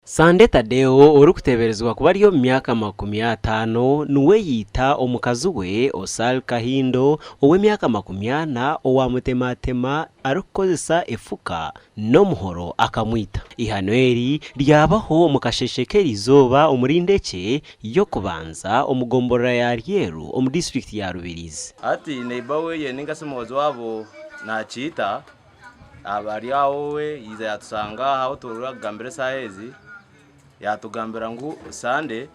Sande Tadeo urukuteberezwa kuba ariyo myaka 50 nuwe yita omukazi we Osal Kahindo owe myaka 40 owamutematema arukozesa efuka no muhoro akamwita ihanweri ryabaho mukasheshekera izoba omurindeke yo kubanza omugombora ya Ryeru omu district ya Rubirizi ati neighbor we yeninga semozo wabo nachita abari awowe yiza yatusanga aho turagambere sahezi yatugambira ngo Sande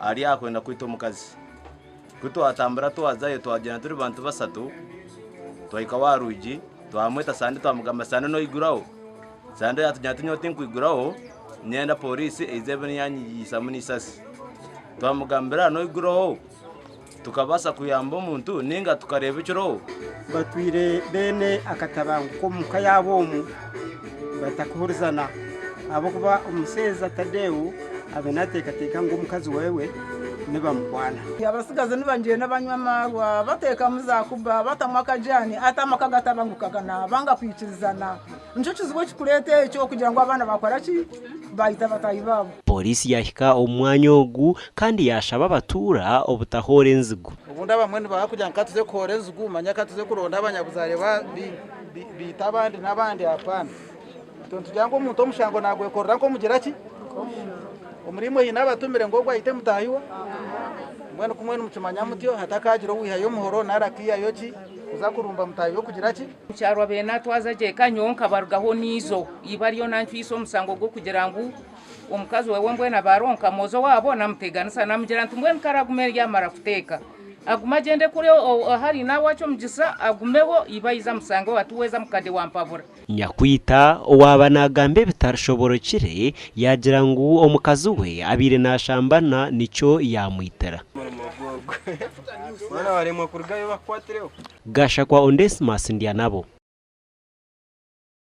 ari yakwenda kwita omukazi kuto atambira twazayo twagenda turi bantu basatu twayika waruji twamweta Sande twamugamba Sande no iguraho Sande yatujyana tunyoti nkwiguraho nyenda polisi izebeni yanyiyisa munisasi twamugambira no iguraho tukabasa kuyamba umuntu ninga tukareba icyo batwire bene akatabango ko mukayabomu batakuhurizana abo kuba umuseza Tadeu abenateka ngo umukazi wewe niba mukwana yabasigaze nibangiye n'abanywa marwa bateka muzakuba batamwa kajani atamaka gatabangukagana banga kwikirizana nico kizwo kikurete cyo kugira ngo abana bakora ki bahita batayibabo. Polisi yahika omwanya ogu kandi yashaba batura obutahore nzigo ubundi abamwe bakujya nkatuze kore nzigo manya katuze kuronda abanyabuzare bita abandi n'abandi apana tuntujango umuntu omushango nagwe korra ko mugira ki umurimo hina batumire ngo gwahite mutahiwa mwene kumwe n'umucumanya mutyo hatakagiro wihayo muhoro narakiya yoki uza kurumba mutahiyo kugira ki cyarwa bena twazaje kanyonka barugaho nizo ibariyo nanfiso musango go kugira ngo omukazi wewe mbwena baronka mozo wabo namuteganisa namugira ntumwe nkaragume yamara kuteka aguma agende kuri hari nawacho mugisa agumeho ibayiza musango watuweza mukade wampavura nyakwita waba nagambe bitarashoborokire yagira ngo omukazi we abire nashambana nico yamwitera mwana waremwe kurgayo bakwatireo Gasha kwa Ondesimas Ndianabo.